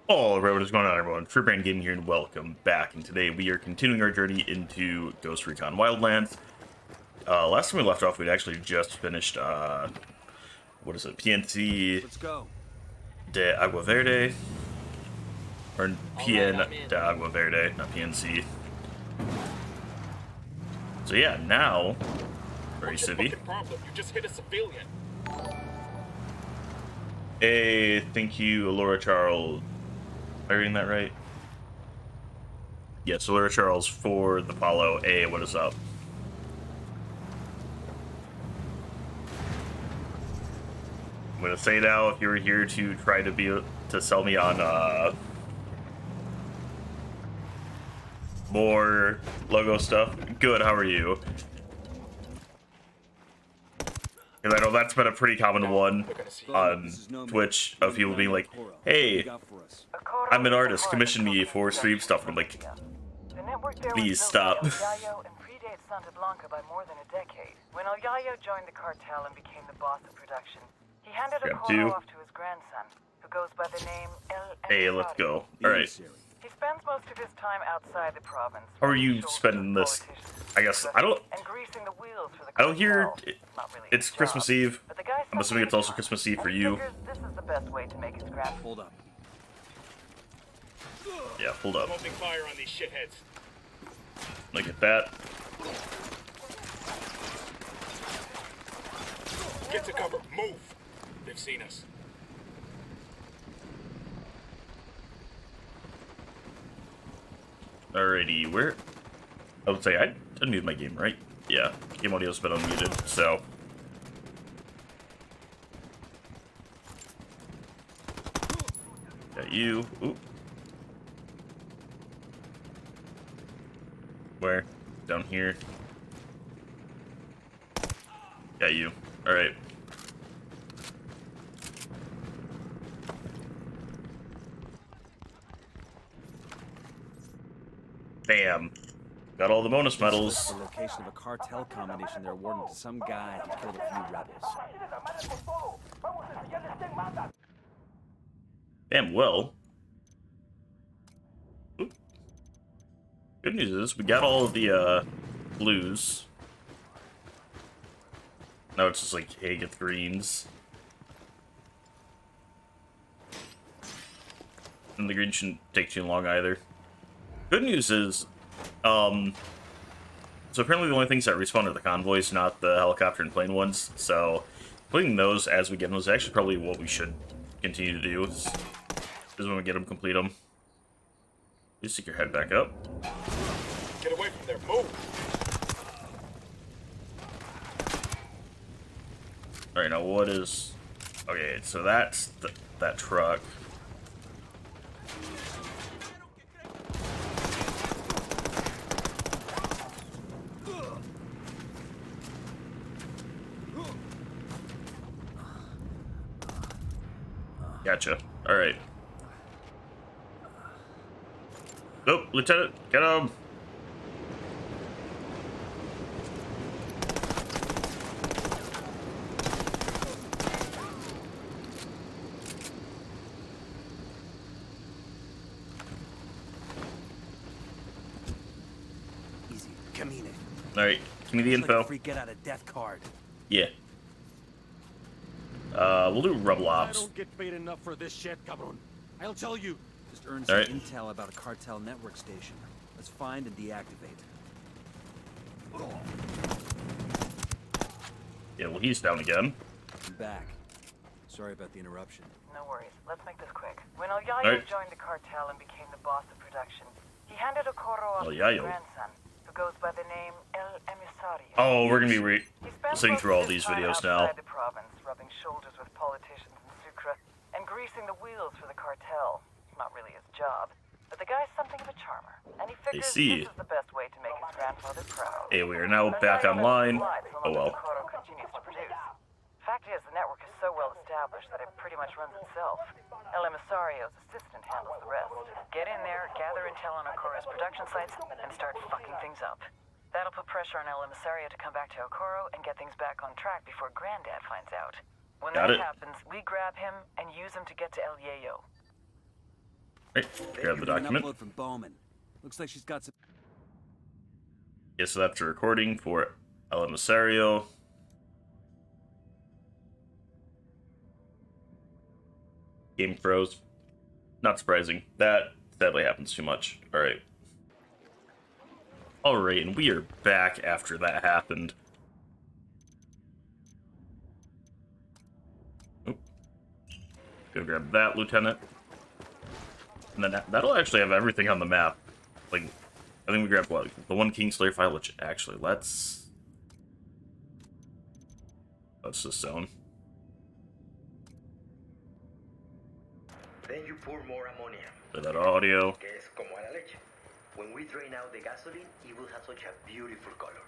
All right, what is going on, everyone? Freebrand Gaming here, and welcome back. And today we are continuing our journey into Ghost Recon Wildlands. Last time we left off, we'd actually just finished, what is it? PNC Let's go. de Agua Verde, or PN de Agua Verde, not PNC. So yeah, now, very civvy. Problem? You just hit a civilian. Hey, thank you, Laura Charles. Am I reading that right? Yes, Laura Charles for the follow. Hey, what is up? I'm gonna say now, if you were here to try to sell me on more logo stuff, good. How are you? Because I know that's been a pretty common one on Twitch of people being like, "Hey, I'm an artist. Commission me for stream stuff." And I'm like, please stop. By more than a decade. When El Yayo joined the cartel and became the boss of production, he handed Ocoro off to his grandson, who goes by the name El Emisario. Hey, let's go. All right. He spends most of his time outside the province. How are you spending this? I guess I don't hear it's Christmas Eve. I'm assuming it's also Christmas Eve for you. This is the best way to make his grand. Hold up. Yeah, hold up. Opening fire on these shitheads. Look at that. Get to cover. Move. They've seen us. Alrighty, where? I would say I unmuted my game, right? Yeah, game audio's been unmuted, so. Got you. Ooh. Where? Down here. Got you. Alright. Bam. Got all the bonus medals. The location of a cartel combination they're awarding to some guy who killed a few rebels. Damn, well. Oop. Good news is we got all of the blues. Now it's just like, hey, get greens. And the green shouldn't take too long either. Good news is, so apparently the only things that respawn are the convoys, not the helicopter and plane ones. So, putting those as we get them is actually probably what we should continue to do, is when we get them, complete them. You stick your head back up. Get away from there. Move. Alright, now what is... Okay, so that's that truck. Gotcha. Alright. Oh, Lieutenant, get him! Easy. Camine. Alright, give me the info. Free get out of death card. Yeah. We'll do rebel ops. I don't get paid enough for this shit, cabron. I'll tell you. Just earned some intel about a cartel network station. Let's find and deactivate. Yeah, well, he's down again. I'm back. Sorry about the interruption. No worries. Let's make this quick. When El Yayo joined the cartel and became the boss of production, he handed Ocoro off to his grandson, who goes by the name El Emisario. Oh, we're gonna be sitting through all these videos now. The province, rubbing shoulders with politicians in Sucre and greasing the wheels for the cartel. Not really his job, but the guy's something of a charmer, and he figures this is the best way to make his grandfather proud. Hey, we are now back online. Oh well. Ocoro continues to produce. Fact is, the network is so well established that it pretty much runs itself. El Emisario's assistant handles the rest. Get in there, gather intel on Ocoro's production sites, and start fucking things up. That'll put pressure on El Emisario to come back to Ocoro and get things back on track before Granddad finds out. When that happens, we grab him and use him to get to El Yayo. Right, grab the document. An upload from Bowman. Looks like she's got some. Okay, so that's a recording for El Emisario. Game froze. Not surprising. That sadly happens too much. Alright. Alright, and we are back after that happened. Oop. Go grab that, Lieutenant. And then that'll actually have everything on the map. Like, I think we grabbed what? The one Kingslayer file, which actually, let's just zone. Then you pour more ammonia. Play that audio. Que es como a la leche. When we drain out the gasoline, it will have such a beautiful color.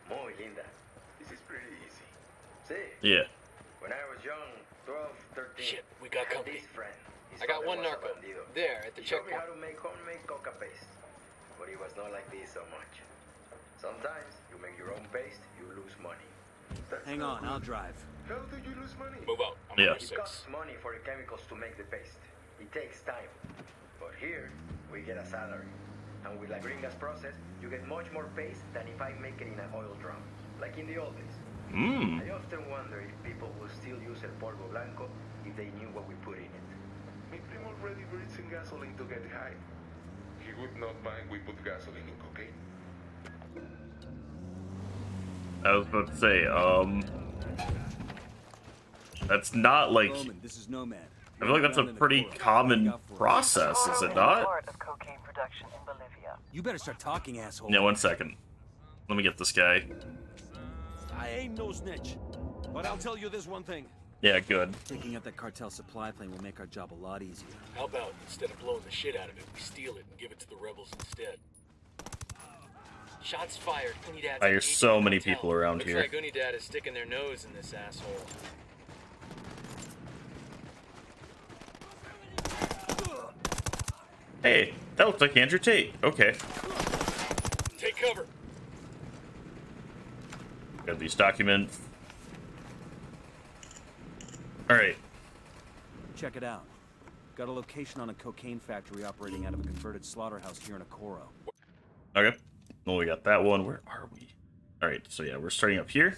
Muy linda. This is pretty easy. See? Yeah. When I was young, 12, 13. Shit, we got I had company. this friend. His I got father one was a narco. bandido. There, at the He showed me checkpoint. how to make homemade coca paste. But it was not like this so much. Sometimes you make your own paste, you lose money. Hang on, I'll drive. How do you lose money? Move out. I'm Yeah. on It 6. costs money for the chemicals to make the paste. It takes time. But here, we get a salary. And with La Gringa's process, you get much more paste than if I make it in an oil drum, like in the old days. Mmm. I often wonder if people will still use El Polvo Blanco if they knew what we put in it. Mi primo already breathes in gasoline to get high. He would not mind we put gasoline in cocaine. I was about to say, that's not like, Bowman, this is Nomad. I feel like that's a pretty common process, is it not? Part of cocaine production in Bolivia. You better start talking, asshole. Yeah, 1 second. Let me get this guy. I ain't no snitch. But I'll tell you this one thing. Yeah, good. Taking out that cartel supply plane will make our job a lot easier. How about instead of blowing the shit out of it, we steal it and give it to the rebels instead? Shots fired. Unidad's I hear so many people around Looks here. like Unidad is sticking their nose in this asshole. Hey, that looks like Andrew Tate. Okay. Take cover. Got these documents. Alright. Check it out. Got a location on a cocaine factory operating out of a converted slaughterhouse here in Ocoro. Okay. Well, we got that one. Where are we? Alright, so yeah, we're starting up here.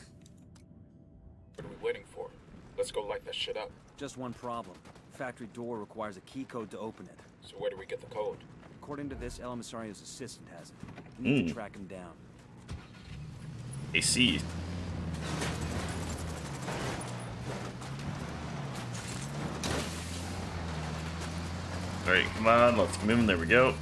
What are we waiting for? Let's go light that shit up. Just one problem. Factory door requires a key code to open it. So where do we get the code? According to this, El Emisario's assistant has it. We need to track him down. AC. Alright, come on, let's come in. There we go.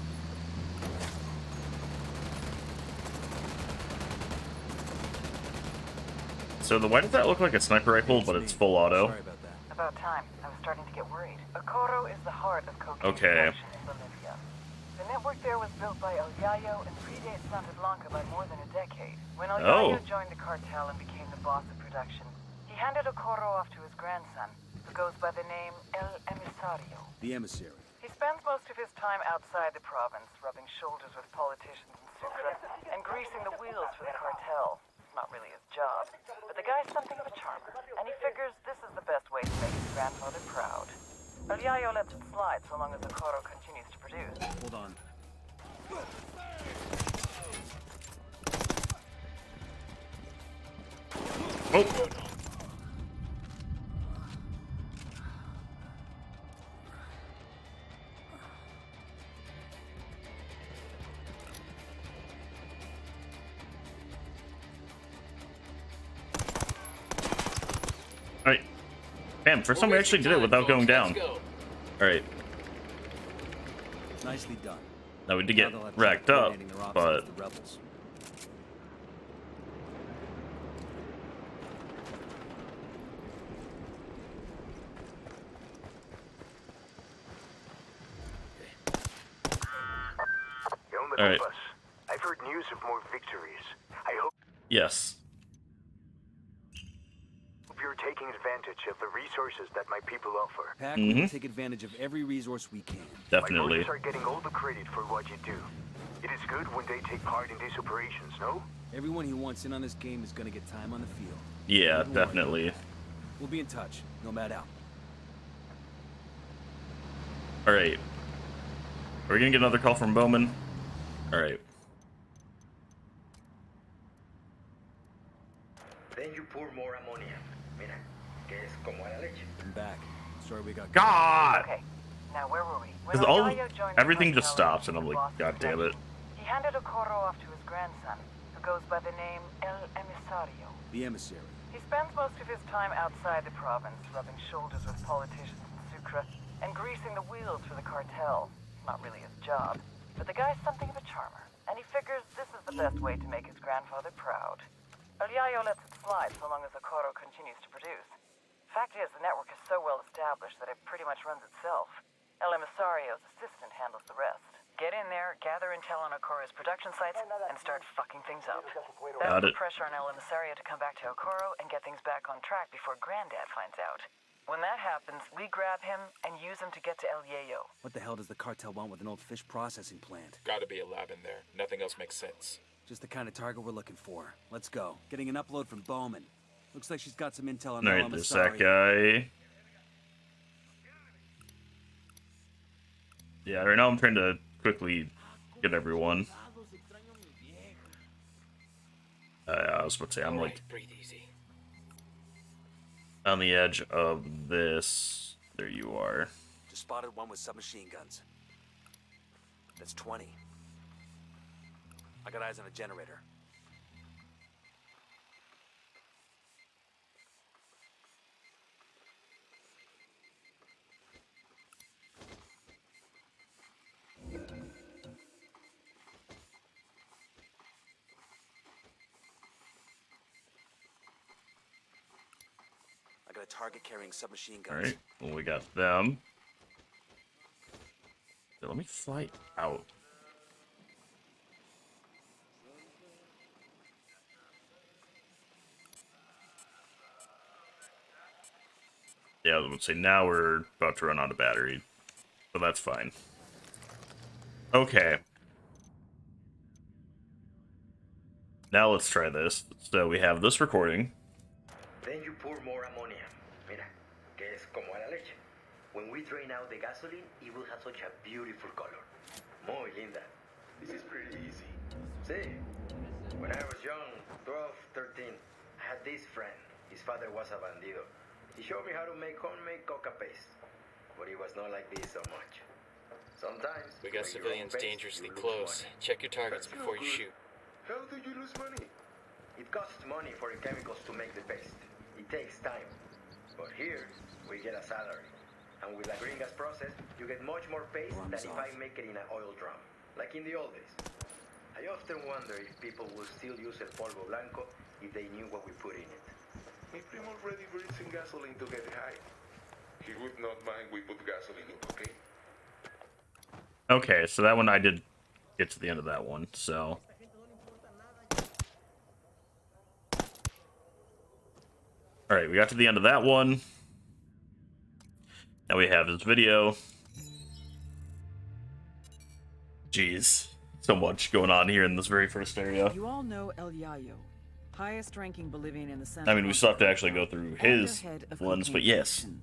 So why does that look like a sniper rifle, but it's full auto? Sorry about that. About time. I was starting to get worried. Ocoro is the heart of cocaine Okay. production in Bolivia. The network there was built by El Yayo and predates Santa Blanca by more than a decade. When El Oh. Yayo joined the cartel and became the boss of production, he handed Ocoro off to his grandson, who goes by the name El Emisario. The emissary. He spends most of his time outside the province, rubbing shoulders with politicians in Sucre and greasing the wheels for the cartel. It's not really his job, but the guy's something of a charmer, and he figures this is the best way to make his grandfather proud. El Yayo lets it slide so long as Ocoro continues to produce. Hold on. Oh! Alright. Bam, first time we actually did it without going down. Let's go. Alright. Nicely done. Now we did Now get they'll have to racked start up, coordinating their ops but against the rebels. You're All right. I've heard news of more victories. I hope yes. you're taking advantage of the resources that my people offer. Pack, we will take advantage of every resource we can. My Definitely. bosses are getting all the credit for what you do. It is good when they take part in these operations, no? Everyone who wants in on this game is gonna get time on the field. Yeah, Don't worry. definitely. We'll be in touch. Nomad out. Alright. Are we gonna get another call from Bowman? Alright. Then you pour more ammonia. Mira, que es como a la leche. I'm back. Sorry we got... God! Okay, now where were we? When Because all Emisario joined the everything just cartel stops, and I'm like, lost God his damn it. He handed Ocoro off to his grandson, who goes by the name Emisario. The emissary. He spends most of his time outside the province, rubbing shoulders with politicians in Sucre, and greasing the wheels for the cartel. Not really his job, but the guy's something of a charmer, and he figures this is the best way to make his grandfather proud. El Yayo lets it slide so long as Ocoro continues to produce. Fact is, the network is so well established that it pretty much runs itself. El Emisario's assistant handles the rest. Get in there, gather intel on Ocoro's production sites, and start fucking things up. That'll put pressure on El Emisario to come back to Ocoro and get things back on track before Granddad finds out. When that happens, we grab him and use him to get to El Yayo. What the hell does the cartel want with an old fish processing plant? Gotta be a lab in there. Nothing else makes sense. Just the kind of target we're looking for. Let's go. Getting an upload from Bowman. Looks like she's got some intel on Alright, El there's that Emisario. guy. Yeah, right now I'm trying to quickly get everyone. I was about to say, I'm like Breathe easy. on the edge of this. There you are. Just spotted one with submachine guns. That's 20. I got eyes on a generator. I got a target carrying submachine guns. Alright, well, we got them. So let me fly out. Yeah, I would say now we're about to run out of battery. But that's fine. Okay. Now let's try this. So we have this recording. Then you pour more ammonia. Mira, que es como a la leche. When we drain out the gasoline, it will have such a beautiful color. Muy linda. This is pretty easy. See, when I was young, 12, 13, I had this friend. His father was a bandido. He showed me how to make homemade coca paste. But it was not like this so much. Sometimes, We got to make your own civilians paste, dangerously you lose close. money. Check your targets That's before no you good. shoot. How do you lose money? It costs money for the chemicals to make the paste. It takes time. But here, we get a salary. And with the green gas process, you get much more paste than if I make it in an oil drum, like in the old days. I often wonder if people will still use el polvo blanco if they knew what we put in it. My primo already breathes in gasoline to get high. He would not mind we put gasoline in cocaine. Okay, so that one I did get to the end of that one, so. Alright, we got to the end of that one. Now we have this video. Jeez, so much going on here in this very first area. You all know El Yayo, highest-ranking Bolivian in the Central. I mean, we still have to actually go through and his the head of ones, but cocaine yes. production.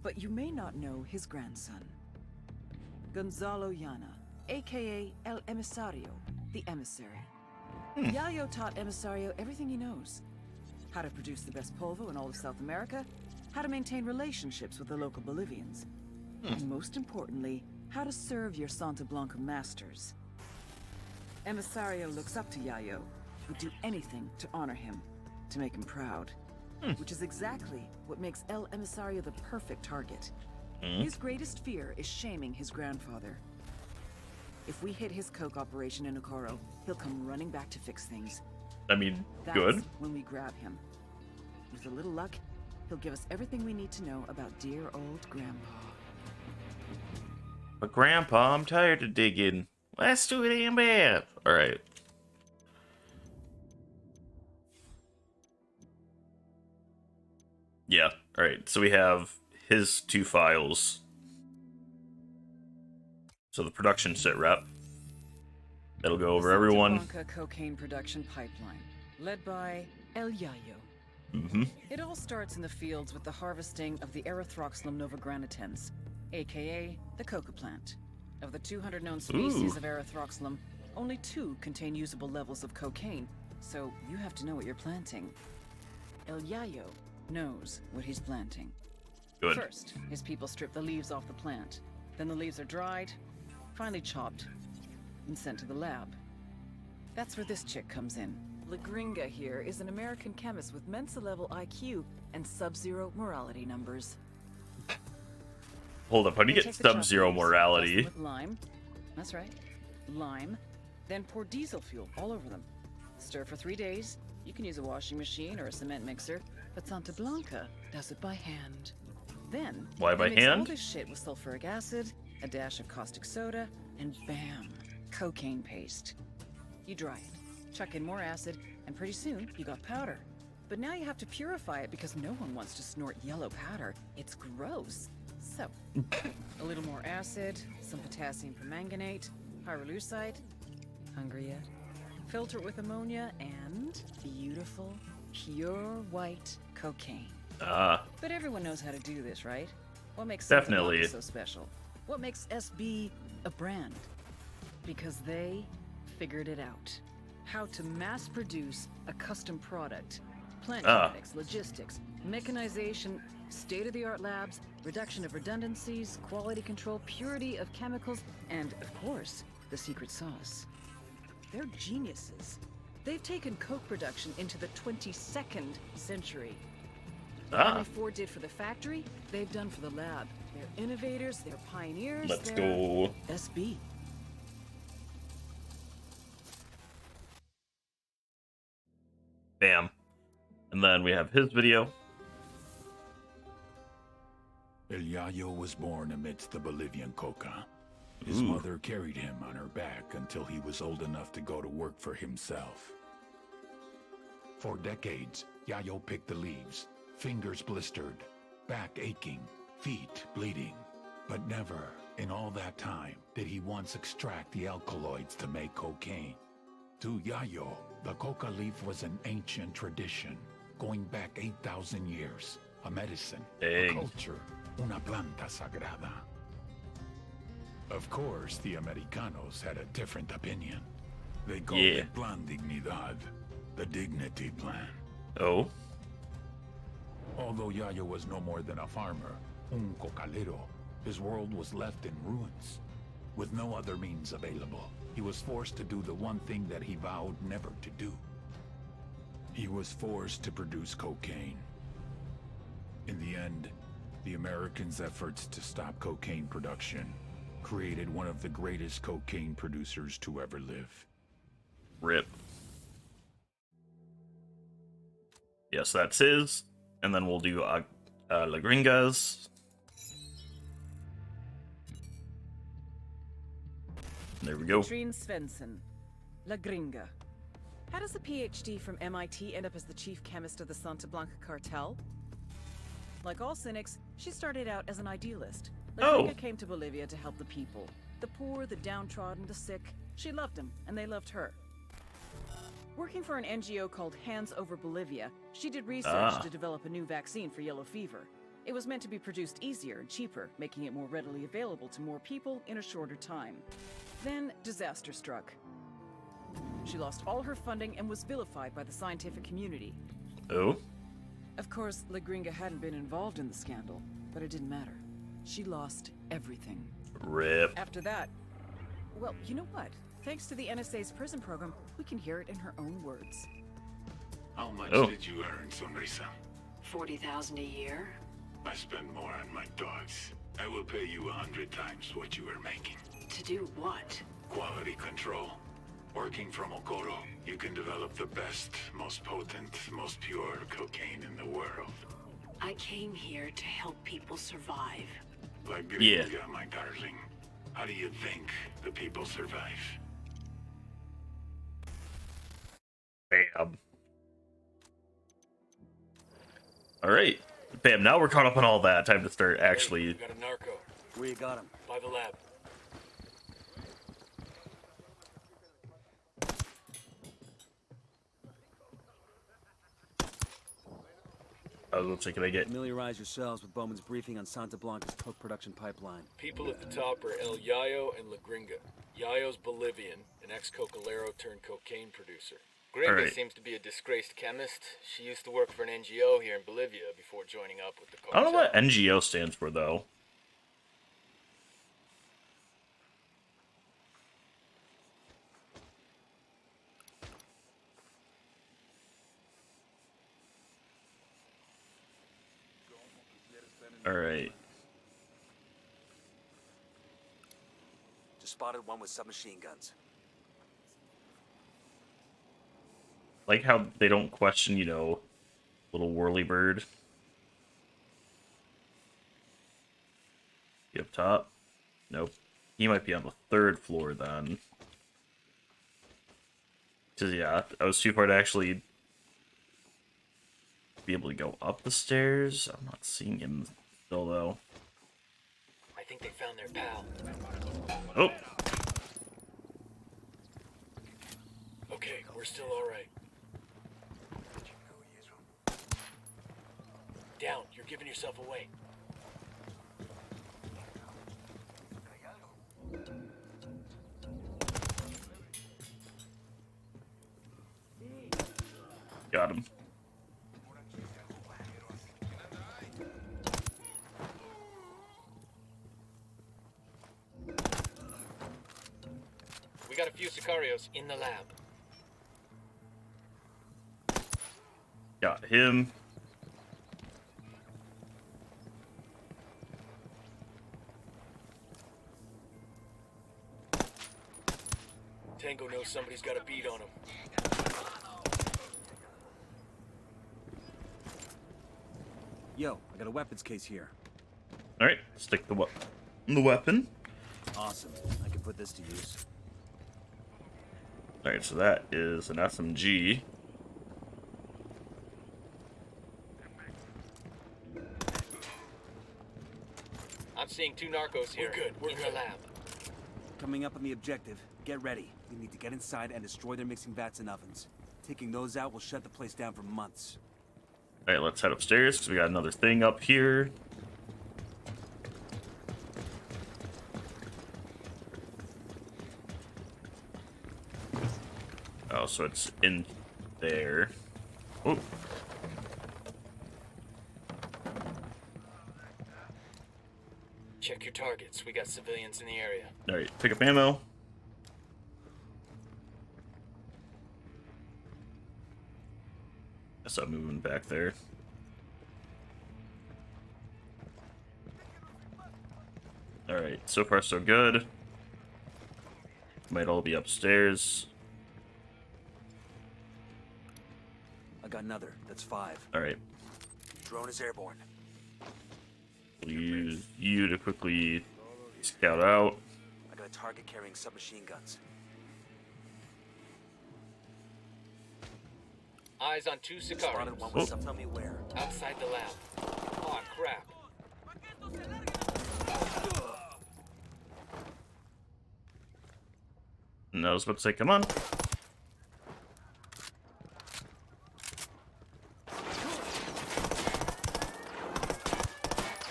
But you may not know his grandson, Gonzalo Llana, aka El Emisario, the emissary. Yayo taught Emisario everything he knows: how to produce the best polvo in all of South America, how to maintain relationships with the local Bolivians, and most importantly, how to serve your Santa Blanca masters. Emisario looks up to Yayo, would do anything to honor him, to make him proud. Which is exactly what makes El Emisario the perfect target. His greatest fear is shaming his grandfather. If we hit his coke operation in Ocoro, he'll come running back to fix things. I mean, That's good. when we grab him. With a little luck, he'll give us everything we need to know about dear old Grandpa. But Grandpa, I'm tired of digging. Let's do it in bed. Alright. Yeah, alright. So we have his two files. So the production sit rep. That'll go over everyone. Santa Blanca cocaine production pipeline, led by El Yayo. Mm-hmm. It all starts in the fields with the harvesting of the Erythroxylum novagranitens, aka the coca plant. Of the 200 known species Ooh. of erythroxylum, only 2 contain usable levels of cocaine, so you have to know what you're planting. El Yayo knows what he's planting. Good. First, his people strip the leaves off the plant. Then the leaves are dried, finally chopped, and sent to the lab. That's where this chick comes in. La Gringa here is an American chemist with Mensa-level IQ and sub-zero morality numbers. Hold up, how do you They get take the chopped sub-zero leaves, morality? dust them with lime. That's right, lime. Then pour diesel fuel all over them. Stir for 3 days. You can use a washing machine or a cement mixer, but Santa Blanca does it by hand. Then, Why by they mix all hand? this shit with sulfuric acid, a dash of caustic soda, and bam, cocaine paste. You dry it, chuck in more acid, and pretty soon you got powder. But now you have to purify it because no one wants to snort yellow powder. It's gross. So, a little more acid, some potassium permanganate, pyrolusite. Hungry yet? Filter it with ammonia and beautiful, pure white cocaine. But everyone knows how to do this, right? What makes Santa Definitely. Blanca so special? What makes SB a brand? Because they figured it out. How to mass produce a custom product. Plant genetics, logistics, mechanization, state-of-the-art labs, reduction of redundancies, quality control, purity of chemicals, and, of course, the secret sauce. They're geniuses. They've taken coke production into the 22nd century. What Henry Ford did for the factory, they've done for the lab. They're innovators, they're pioneers, Let's they're go. SB. Bam. And then we have his video. El Yayo was born amidst the Bolivian coca. His Ooh. mother carried him on her back until he was old enough to go to work for himself. For decades, Yayo picked the leaves, fingers blistered, back aching, feet bleeding. But never, in all that time, did he once extract the alkaloids to make cocaine. To Yayo, the coca leaf was an ancient tradition, going back 8,000 years. A medicine, a Dang. culture, una planta sagrada. Of course, the Americanos had a different opinion. They called it Plan Dignidad, the dignity plan. Oh. Although Yayo was no more than a farmer, un cocalero, his world was left in ruins. With no other means available, he was forced to do the one thing that he vowed never to do. He was forced to produce cocaine. In the end, the Americans' efforts to stop cocaine production created one of the greatest cocaine producers to ever live. Rip. Yes, that's his. And then we'll do La Gringa's. There we go. Katrine Svensson, La Gringa. How does a PhD from MIT end up as the chief chemist of the Santa Blanca cartel? Like all cynics, she started out as an idealist. La Gringa came to Bolivia to help the people. The poor, the downtrodden, the sick. She loved them, and they loved her. Working for an NGO called Hands Over Bolivia, she did research to develop a new vaccine for yellow fever. It was meant to be produced easier and cheaper, making it more readily available to more people in a shorter time. Then, disaster struck. She lost all her funding and was vilified by the scientific community. Oh? Of course, La Gringa hadn't been involved in the scandal, but it didn't matter. She lost everything. Rip. After that, well, you know what? Thanks to the NSA's prison program, we can hear it in her own words. How much did you earn, Sonrisa? 40,000 a year. I spend more on my dogs. I will pay you 100 times what you are making. To do what? Quality control. Working from Ocoro, you can develop the best, most potent, most pure cocaine in the world. I came here to help people survive. Like Gringa, my darling. How do you think the people survive? Bam. Alright. Bam, now we're caught up on all that. Time to start actually... Hey, we got a narco. Where you got him? By the lab. I was thinking I get. Familiarize yourselves with Bowman's briefing on Santa Blanca's coke production pipeline. People at the top are El Yayo and La Gringa. Yayo's Bolivian, an ex-cocalero turned cocaine producer. Gringa Right. seems to be a disgraced chemist. She used to work for an NGO here in Bolivia before joining up with the I don't know what cartel. NGO stands for though. All right. Just spotted one with submachine guns. Like how they don't question, little whirly bird. He up top? Nope. He might be on the 3rd floor then. Cause yeah, I was too far to actually be able to go up the stairs. I'm not seeing him still though. I think they found their pal. Oh, Okay, we're still alright. Down, you're giving yourself away. got him. We got a few Sicarios in the lab. Got him. Tango knows somebody's got a beat on him. Yo, I got a weapons case here. All right, stick the weapon. Awesome. I can put this to use. All right, so that is an SMG. I'm seeing 2 narcos here. We're in good. the lab. Coming up on the objective. Get ready. We need to get inside and destroy their mixing vats and ovens. Taking those out will shut the place down for months. All right, let's head upstairs because we got another thing up here. Oh, so it's in there. Oh, Check your targets. We got civilians in the area. all right, pick up ammo. Guess I'm moving back there. All right, so far so good. Might all be upstairs. I got another. That's 5. All right, Drone is airborne. we'll use you to quickly scout out. I got a target carrying submachine guns. Eyes on 2 Spotted one Sicarios. with some. Tell me where. Outside the lab. Aw, crap. And I was about to say, come on.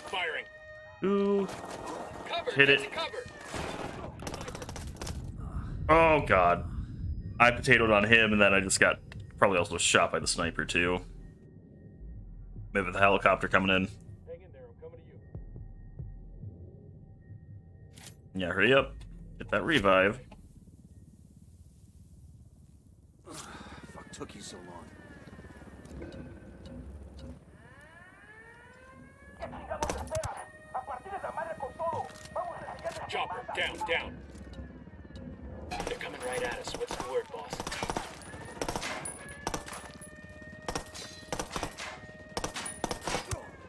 Firing. Ooh, Cover! Hit get it. to cover! oh god. I potatoed on him, and then I just got probably also shot by the sniper too. Maybe the helicopter coming in. Hang in there, I'm coming to you. Yeah, hurry up. Get that revive. Fuck took you so long. Chopper, down. They're coming right at us. What's the word, boss?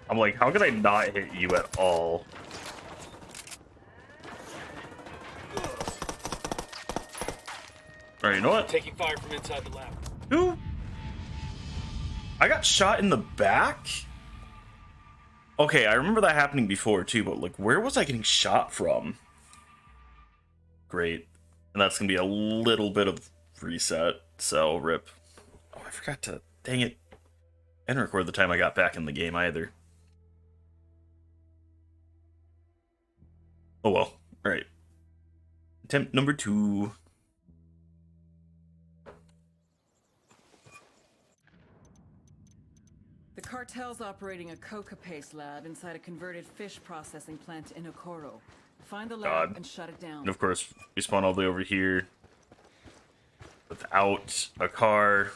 I'm like, how could I not hit you at all? Alright, you know what? Taking fire from inside the lab. Who? I got shot in the back? Okay, I remember that happening before too, but like, where was I getting shot from? Great. And that's gonna be a little bit of reset, so rip. Oh, I forgot to, dang it. I didn't record the time I got back in the game either. Oh well. Alright. Attempt number 2. The cartel's operating a coca paste lab inside a converted fish processing plant in Ocoro. Find the lab and shut it down. And of course, we spawn all the way over here without a car.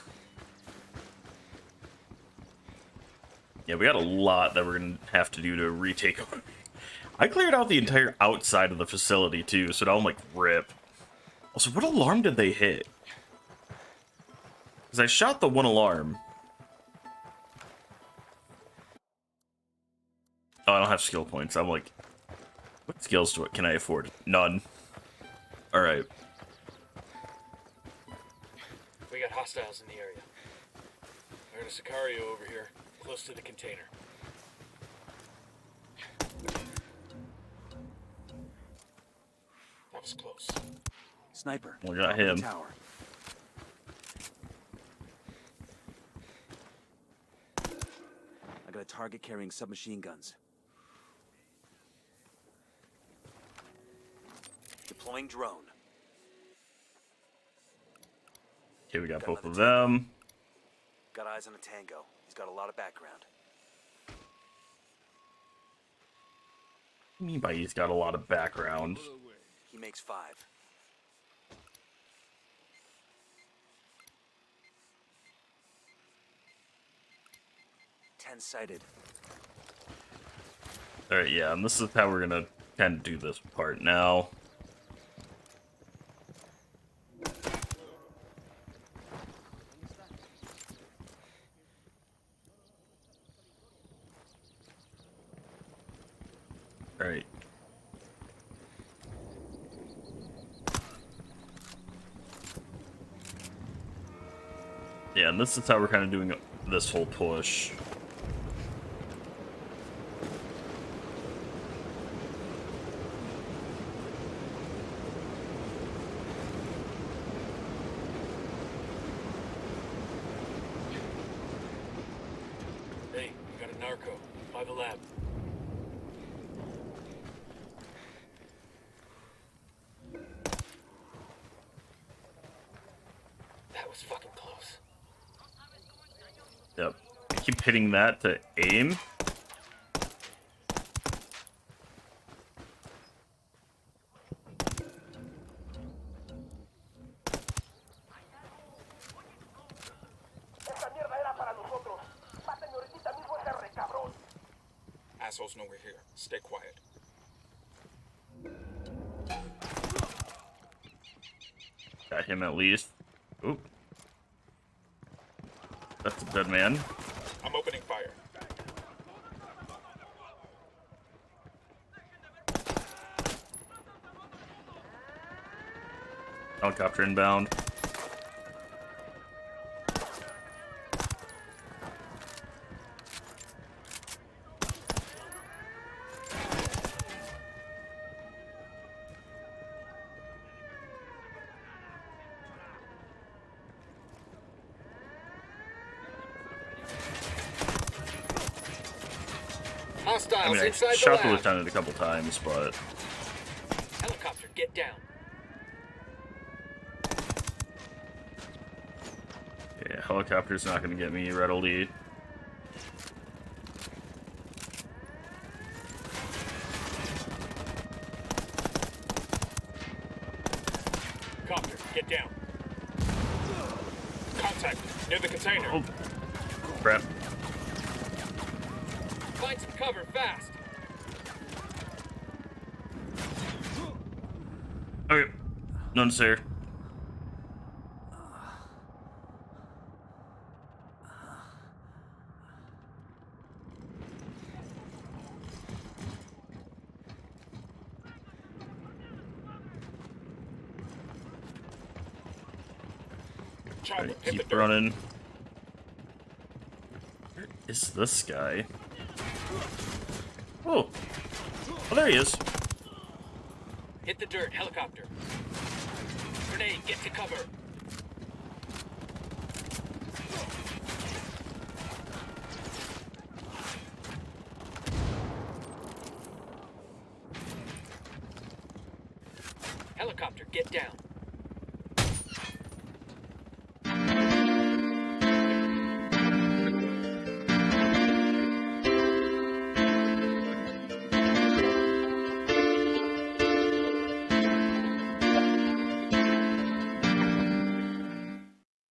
Yeah, we got a lot that we're gonna have to do to retake. I cleared out the entire outside of the facility too, so now I'm like, rip. Also, what alarm did they hit? Because I shot the one alarm. Oh, I don't have skill points. I'm like, what skills can I afford? None. Alright. We got hostiles in the area. I heard a Sicario over here, close to the container. That was close. Sniper. We got him. Tower. I got a target carrying submachine guns. Deploying drone. Okay, we got both of them. Got eyes on a tango. He's got a lot of background. What do you mean by he's got a lot of background? He makes 5. Sighted. Alright, yeah, and this is how we're gonna kind of do this part now. Alright. Yeah, and this is how we're kind of doing this whole push. Hey, we got a narco by the lab. That was fucking close. Yep. I keep hitting that to aim. Assholes know we're here. Stay quiet. Got him at least. Oop. That's a dead man. I'm opening fire. Helicopter inbound. Hostiles I mean, I inside shot the the lab. lieutenant a couple times, but Helicopter, get down. yeah, helicopter's not going to get me readily. Copter, get down. Contact near the container. Oh, crap. Find some cover fast. Okay, none, sir. Chopper, Right, hit the keep dirt. running. Where is this guy? Oh, oh, there he is. Hit the dirt, helicopter. Grenade, get to cover. Helicopter, get down.